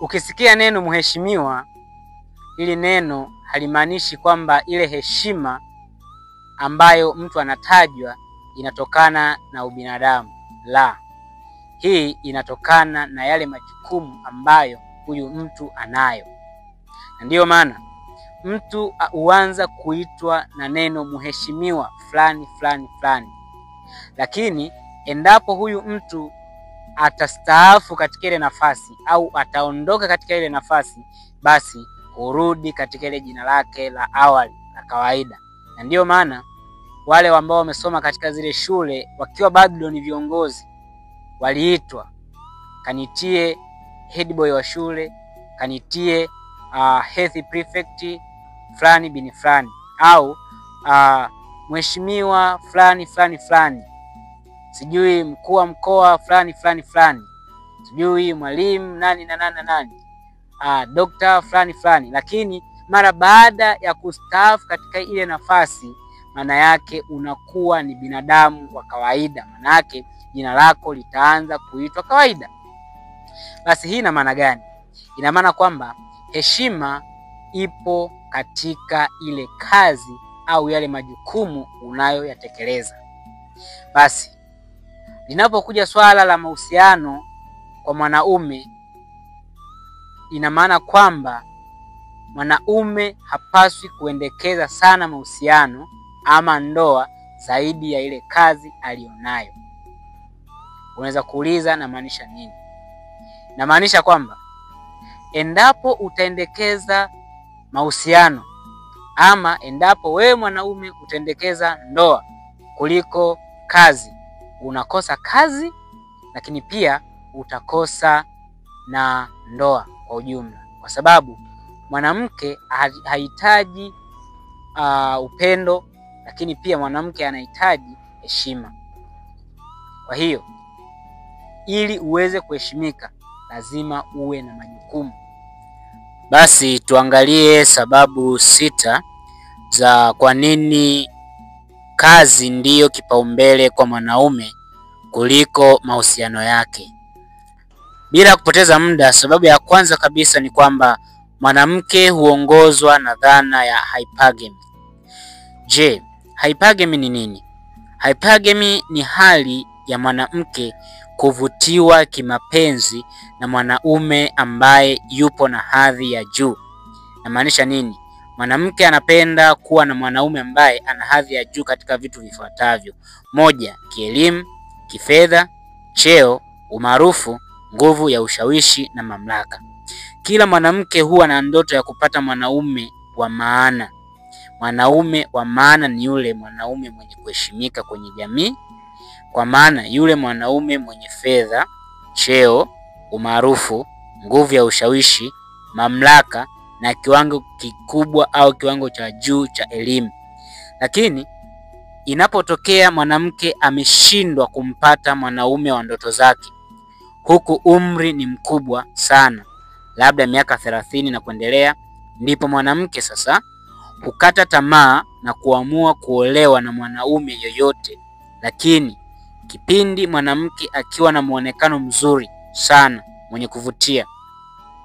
Ukisikia neno mheshimiwa, ili neno halimaanishi kwamba ile heshima ambayo mtu anatajwa inatokana na ubinadamu. La, hii inatokana na yale majukumu ambayo huyu mtu anayo. Na ndiyo maana mtu huanza kuitwa na neno mheshimiwa fulani fulani fulani. Lakini endapo huyu mtu atastaafu katika ile nafasi au ataondoka katika ile nafasi, basi hurudi katika ile jina lake la awali la kawaida. Na ndiyo maana wale ambao wamesoma katika zile shule wakiwa bado ni viongozi waliitwa, kanitie head boy wa shule, kanitie health prefect fulani bin fulani, au mheshimiwa fulani fulani fulani, sijui mkuu wa mkoa fulani fulani fulani, sijui mwalimu nani na nani na nani, dokta fulani fulani. Lakini mara baada ya kustaafu katika ile nafasi, maana yake unakuwa ni binadamu wa kawaida. Maana yake jina lako litaanza kuitwa kawaida. Basi hii ina maana gani? Ina maana kwamba heshima ipo katika ile kazi au yale majukumu unayoyatekeleza. Basi linapokuja swala la mahusiano kwa mwanaume, ina maana kwamba mwanaume hapaswi kuendekeza sana mahusiano ama ndoa zaidi ya ile kazi alionayo. Unaweza kuuliza na maanisha nini? Na maanisha kwamba endapo utaendekeza mahusiano ama endapo wewe mwanaume utaendekeza ndoa kuliko kazi, unakosa kazi, lakini pia utakosa na ndoa kwa ujumla. Kwa sababu mwanamke hahitaji upendo, lakini pia mwanamke anahitaji heshima. Kwa hiyo ili uweze kuheshimika, lazima uwe na majukumu. Basi tuangalie sababu 6 za kwa nini kazi ndiyo kipaumbele kwa mwanaume kuliko mahusiano yake. Bila kupoteza muda, sababu ya kwanza kabisa ni kwamba mwanamke huongozwa na dhana ya hypergamy. Je, hypergamy ni nini? Hypergamy ni hali ya mwanamke kuvutiwa kimapenzi na mwanaume ambaye yupo na hadhi ya juu. Na maanisha nini? Mwanamke anapenda kuwa na mwanaume ambaye ana hadhi ya juu katika vitu vifuatavyo: 1, kielimu, kifedha, cheo, umaarufu, nguvu ya ushawishi na mamlaka. Kila mwanamke huwa na ndoto ya kupata mwanaume wa maana. Mwanaume wa maana ni yule mwanaume mwenye kuheshimika kwenye jamii, kwa maana yule mwanaume mwenye fedha, cheo, umaarufu, nguvu ya ushawishi, mamlaka na kiwango kikubwa au kiwango cha juu cha elimu. Lakini inapotokea mwanamke ameshindwa kumpata mwanaume wa ndoto zake, huku umri ni mkubwa sana, labda miaka 30 na kuendelea, ndipo mwanamke sasa hukata tamaa na kuamua kuolewa na mwanaume yoyote. Lakini kipindi mwanamke akiwa na muonekano mzuri sana mwenye kuvutia,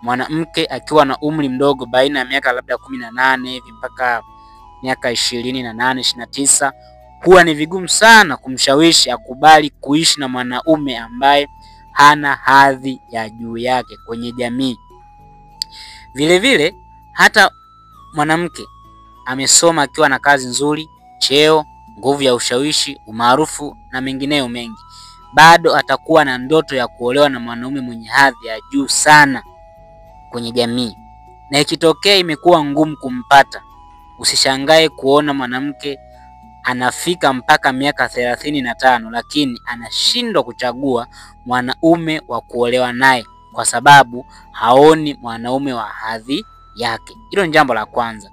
mwanamke akiwa na umri mdogo baina ya miaka labda 18 hivi mpaka miaka 28, 29, huwa ni vigumu sana kumshawishi akubali kuishi na mwanaume ambaye hana hadhi ya juu yake kwenye jamii. Vile vile hata mwanamke amesoma akiwa na kazi nzuri, cheo, nguvu ya ushawishi, umaarufu na mengineyo mengi, bado atakuwa na ndoto ya kuolewa na mwanaume mwenye hadhi ya juu sana kwenye jamii. Na ikitokea imekuwa ngumu kumpata, usishangae kuona mwanamke anafika mpaka miaka 35 lakini anashindwa kuchagua mwanaume wa kuolewa naye kwa sababu haoni mwanaume wa hadhi yake. Hilo ni jambo la kwanza.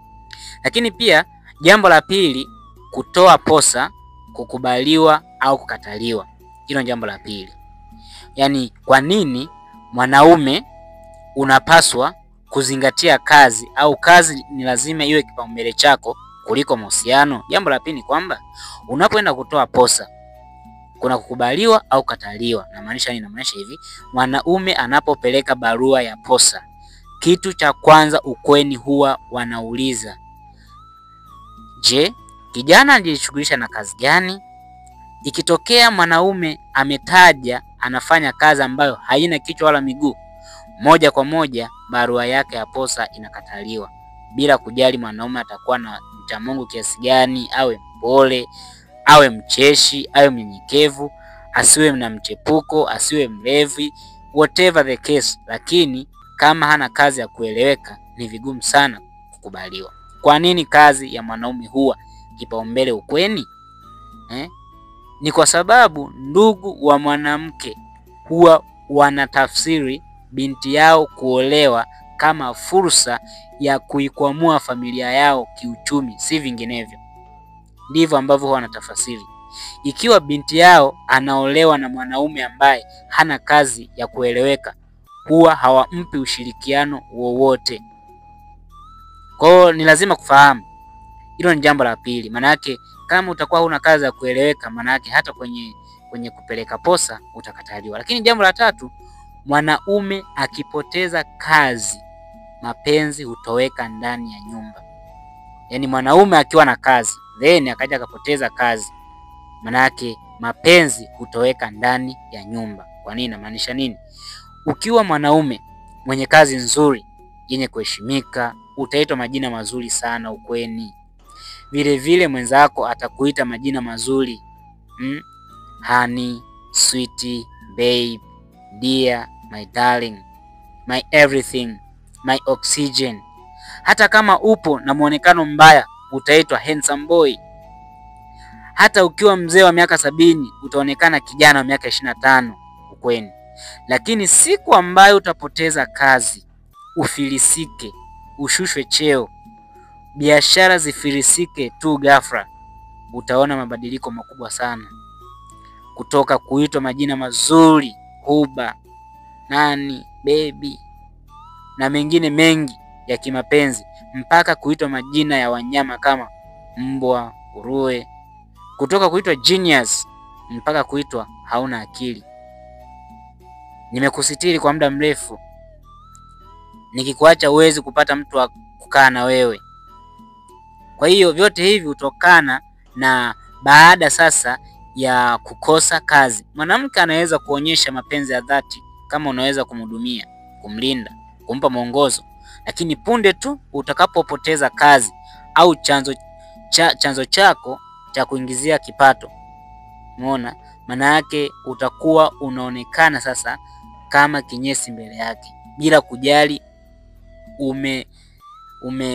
Lakini pia jambo la pili, kutoa posa, kukubaliwa au kukataliwa. Hilo ni jambo la pili. Yaani kwa nini mwanaume unapaswa kuzingatia kazi au kazi ni lazima iwe kipaumbele chako kuliko mahusiano? Jambo la pili ni kwamba unapoenda kutoa posa kuna kukubaliwa au kukataliwa. Na maanisha nini? Namaanisha hivi, mwanaume anapopeleka barua ya posa kitu cha kwanza ukweni huwa wanauliza, je, kijana anajishughulisha na kazi gani? Ikitokea mwanaume ametaja anafanya kazi ambayo haina kichwa wala miguu, moja kwa moja barua yake ya posa inakataliwa, bila kujali mwanaume atakuwa na mcha Mungu kiasi gani, awe mpole, awe mcheshi, awe mnyenyekevu, asiwe na mchepuko, asiwe mlevi, whatever the case. Lakini kama hana kazi ya kueleweka, ni vigumu sana kukubaliwa. Kwa nini kazi ya mwanaume huwa kipaumbele ukweni? Ni kwa sababu ndugu wa mwanamke huwa wanatafsiri binti yao kuolewa kama fursa ya kuikwamua familia yao kiuchumi, si vinginevyo. Ndivyo ambavyo huwa wanatafsiri. Ikiwa binti yao anaolewa na mwanaume ambaye hana kazi ya kueleweka, huwa hawampi ushirikiano wowote. Kwa hiyo ni lazima kufahamu. Hilo ni jambo la pili. Maana yake kama utakuwa huna kazi ya kueleweka, maana yake hata kwenye kupeleka posa utakataliwa. Lakini jambo la tatu, mwanaume akipoteza kazi, mapenzi hutoweka ndani ya nyumba. Yaani mwanaume akiwa na kazi, then akaja akapoteza kazi, maana yake mapenzi hutoweka ndani ya nyumba. Kwa nini? Inamaanisha nini? Ukiwa mwanaume mwenye kazi nzuri, yenye kuheshimika, utaitwa majina mazuri sana ukweni. Vile vile mwenzako atakuita majina mazuri. Honey, sweetie, babe, dear, my darling, my everything, my oxygen. Hata kama upo na muonekano mbaya, utaitwa handsome boy. Hata ukiwa mzee wa miaka 70, utaonekana kijana wa miaka 25 ukweni. Lakini siku ambayo utapoteza kazi, ufilisike, ushushwe cheo, biashara zifilisike tu ghafla, utaona mabadiliko makubwa sana. Kutoka kuitwa majina mazuri, huba, nani, baby, na mengine mengi ya kimapenzi, mpaka kuitwa majina ya wanyama kama mbwa, nguruwe. Kutoka kuitwa genius mpaka kuitwa hauna akili. Nimekusitiri kwa muda mrefu, nikikuacha uwezi kupata mtu wa kukaa na wewe. Kwa hiyo vyote hivi hutokana na baada sasa ya kukosa kazi. Mwanamke anaweza kuonyesha mapenzi ya dhati kama unaweza kumhudumia, kumlinda, kumpa mwongozo. Lakini punde tu utakapopoteza kazi au chanzo chako cha kuingizia kipato, umeona, maana yake utakuwa unaonekana sasa kama kinyesi mbele yake, bila kujali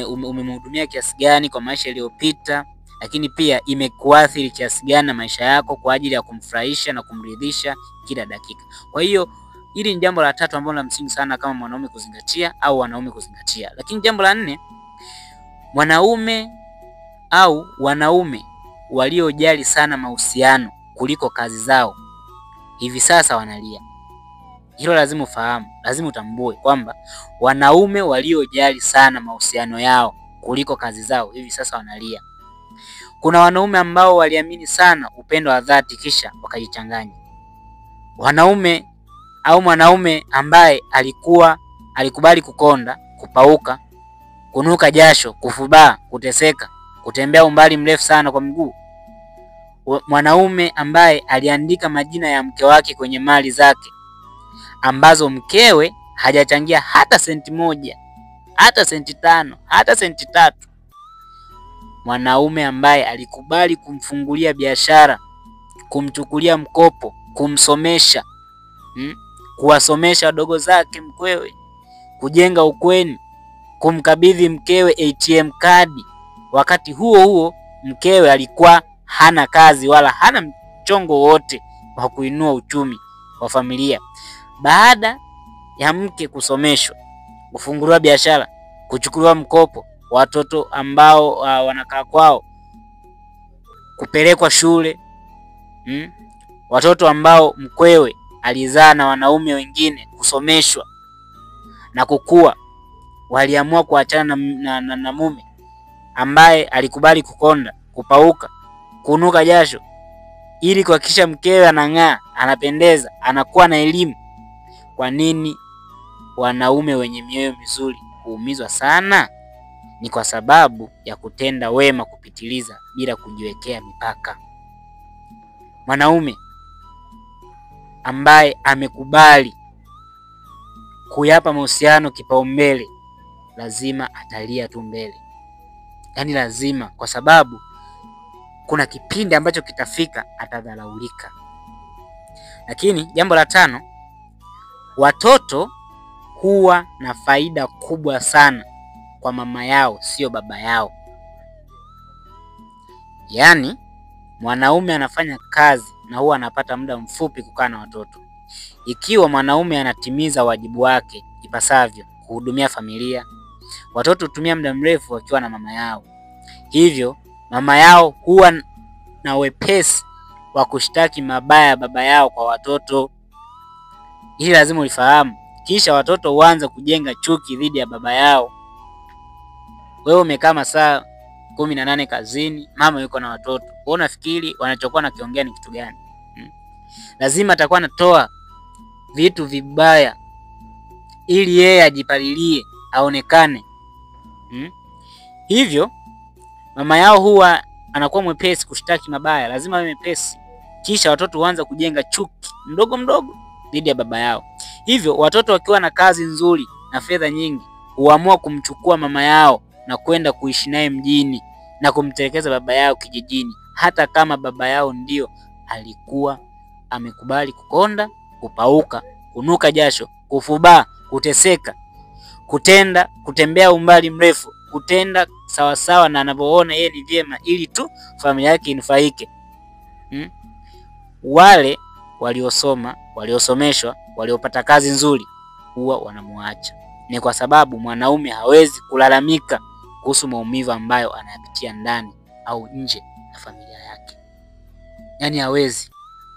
umemhudumia kiasi gani kwa maisha yaliyopita, lakini pia imekuathiri kiasi gani na maisha yako kwa ajili ya kumfurahisha na kumridhisha kila dakika. Kwa hiyo hili ni jambo la tatu ambalo la msingi sana kama mwanaume kuzingatia au wanaume kuzingatia. Lakini jambo la 4, mwanaume au wanaume waliojali sana mahusiano kuliko kazi zao, hivi sasa wanalia. Hilo lazima ufahamu, lazima utambue kwamba wanaume waliojali sana mahusiano yao kuliko kazi zao, hivi sasa wanalia. Kuna wanaume ambao waliamini sana upendo wa dhati kisha wakajichanganya. Wanaume au mwanaume ambaye alikubali kukonda, kupauka, kunuka jasho, kufubaa, kuteseka, kutembea umbali mrefu sana kwa mguu. Mwanaume ambaye aliandika majina ya mke wake kwenye mali zake, ambazo mkewe hajachangia hata senti moja, hata senti 5, hata senti 3. Mwanaume ambaye alikubali kumfungulia biashara, kumchukulia mkopo, kumsomesha, kuwasomesha wadogo zake mkwewe, kujenga ukweni, kumkabidhi mkewe ATM kadi. Wakati huo huo mkewe alikuwa hana kazi wala hana mchongo wote wa kuinua uchumi wa familia. Baada ya mke kusomeshwa, kufunguliwa biashara, kuchukuliwa mkopo, watoto ambao wanakaa kwao kupelekwa shule, watoto ambao mkwewe alizaa na wanaume wengine kusomeshwa na kukua, waliamua kuachana na mume ambaye alikubali kukonda, kupauka, kunuka jasho ili kuhakikisha mkewe anang'aa, anapendeza, anakuwa na elimu. Kwa nini wanaume wenye mioyo mizuri huumizwa sana? Ni kwa sababu ya kutenda wema kupitiliza bila kujiwekea mipaka. Mwanaume ambaye amekubali kuyapa mahusiano kipaumbele lazima atalia tu mbele. Yaani lazima, kwa sababu kuna kipindi ambacho kitafika atadharaulika. Lakini jambo la 5, watoto huwa na faida kubwa sana kwa mama yao, sio baba yao. Yaani mwanaume anafanya kazi na huwa anapata muda mfupi kukaa na watoto. Ikiwa mwanaume anatimiza wajibu wake ipasavyo, kuhudumia familia, watoto hutumia muda mrefu wakiwa na mama yao. Hivyo mama yao huwa na wepesi wa kushtaki mabaya baba yao kwa watoto. Hili lazima ulifahamu. Kisha watoto huanza kujenga chuki dhidi ya baba yao. Wewe umekaa masaa 18 kazini, mama yuko na watoto. Wewe unafikiri wanachokuwa nakiongea ni kitu gani? Lazima atakuwa anatoa vitu vibaya ili yeye ajipalilie, aonekane. Hivyo mama yao huwa anakuwa mwepesi kushtaki mabaya, lazima awe mwepesi. Kisha watoto huanza kujenga chuki mdogo mdogo dhidi ya baba yao. Hivyo watoto wakiwa na kazi nzuri na fedha nyingi huamua kumchukua mama yao na kwenda kuishi naye mjini na kumtelekeza baba yao kijijini, hata kama baba yao ndio alikuwa amekubali kukonda, kupauka, kunuka jasho, kufubaa, kuteseka, kutembea umbali mrefu, kutenda sawasawa na anavyoona yeye ni vyema ili tu familia yake inufaike. Wale waliosoma, waliosomeshwa, waliopata kazi nzuri huwa wanamuacha. Ni kwa sababu mwanaume hawezi kulalamika kuhusu maumivu ambayo anayapitia ndani au nje ya familia yake. Yaani hawezi.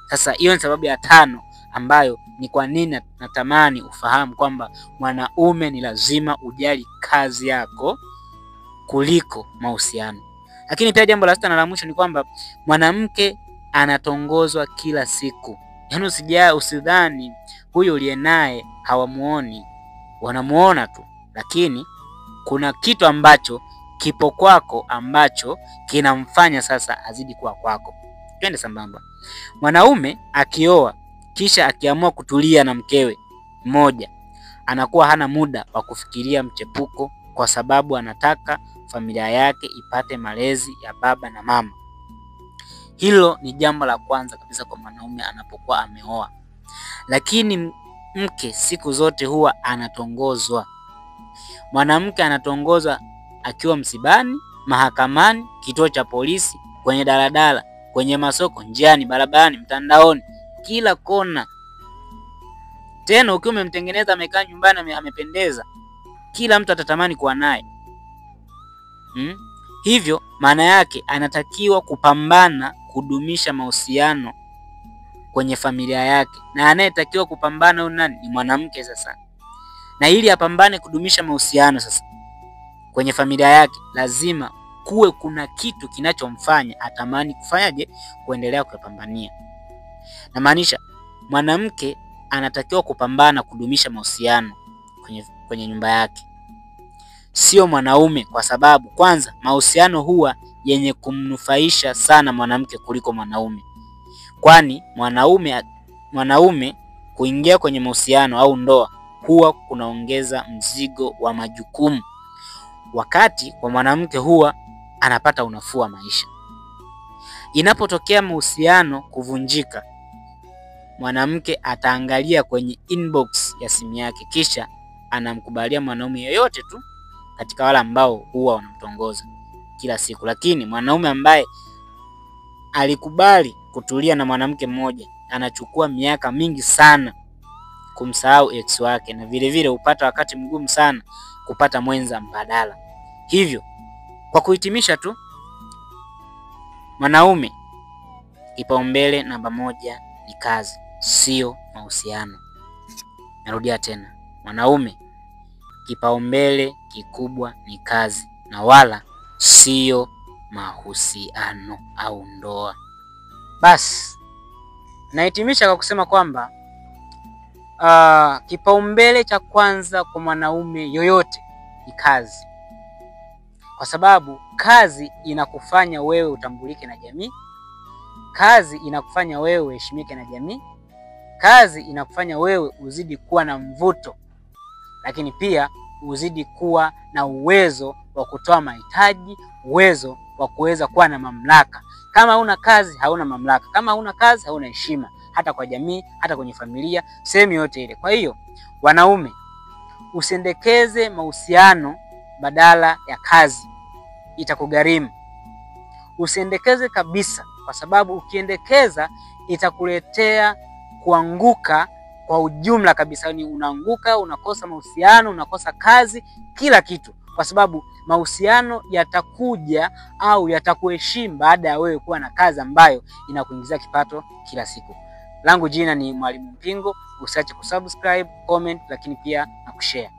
Sasa hiyo ni sababu ya 5 ambayo ni kwa nini natamani ufahamu kwamba mwanaume ni lazima ujali kazi yako kuliko mahusiano. Lakini pia jambo la 6 na la mwisho ni kwamba mwanamke anatongozwa kila siku. Yaani usidhani huyo uliye naye hawamuoni, wanamuona tu, lakini kuna kitu ambacho kipo kwako ambacho kinamfanya sasa azidi kuwa kwako. Twende sambamba. Mwanaume akioa kisha akiamua kutulia na mkewe mmoja, anakuwa hana muda wa kufikiria mchepuko, kwa sababu anataka familia yake ipate malezi ya baba na mama. Hilo ni jambo la kwanza kabisa kwa mwanaume anapokuwa ameoa. Lakini mke siku zote huwa anatongozwa. Mwanamke anatongozwa akiwa msibani, mahakamani, kituo cha polisi, kwenye daladala, kwenye masoko, njiani, barabarani, mtandaoni, kila kona. Tena ukiwa umemtengeneza amekaa nyumbani amependeza, kila mtu atatamani kuwa naye. Hivyo maana yake anatakiwa kupambana kudumisha mahusiano kwenye familia yake. Na anayetakiwa kupambana huyu nani? Ni mwanamke sasa. Na ili apambane kudumisha mahusiano sasa kwenye familia yake, lazima kuwe kuna kitu kinachomfanya atamani kufanyaje? Kuendelea kupambania. Na maanisha mwanamke anatakiwa kupambana kudumisha mahusiano kwenye nyumba yake, sio mwanaume, kwa sababu kwanza mahusiano huwa yenye kumnufaisha sana mwanamke kuliko mwanaume. Kwani mwanaume kuingia kwenye mahusiano au ndoa huwa kunaongeza mzigo wa majukumu, wakati kwa mwanamke huwa anapata unafuu wa maisha. Inapotokea mahusiano kuvunjika, mwanamke ataangalia kwenye inbox ya simu yake, kisha anamkubalia mwanaume yoyote tu katika wale ambao huwa wanamtongoza kila siku. Lakini mwanaume ambaye alikubali kutulia na mwanamke mmoja anachukua miaka mingi sana kumsahau ex wake, na vile vile upata wakati mgumu sana kupata mwenza mbadala. Hivyo kwa kuhitimisha tu, mwanaume kipaumbele namba 1 ni kazi, sio mahusiano. Narudia tena, mwanaume kipaumbele kikubwa ni kazi na wala sio mahusiano au ndoa. Basi nahitimisha kwa kusema kwamba kipaumbele cha kwanza kwa mwanaume yoyote ni kazi. Kwa sababu kazi inakufanya wewe utambulike na jamii. Kazi inakufanya wewe uheshimike na jamii. Kazi inakufanya wewe uzidi kuwa na mvuto, lakini pia uzidi kuwa na uwezo wa kutoa mahitaji, uwezo wa kuweza kuwa na mamlaka. Kama huna kazi, hauna mamlaka. Kama huna kazi, hauna heshima, hata kwa jamii, hata kwenye familia, sehemu yote ile. Kwa hiyo, wanaume, usendekeze mahusiano badala ya kazi. Itakugharimu. Usendekeze kabisa, kwa sababu ukiendekeza itakuletea kuanguka kwa ujumla kabisa. Ni unaanguka, unakosa mahusiano, unakosa kazi, kila kitu. Kwa sababu mahusiano yatakuja au yatakuheshimu baada ya wewe kuwa na kazi ambayo inakuingizia kipato kila siku. Langu jina ni Mwalimu Mpingo. Usiache kusubscribe, comment, lakini pia na kushare.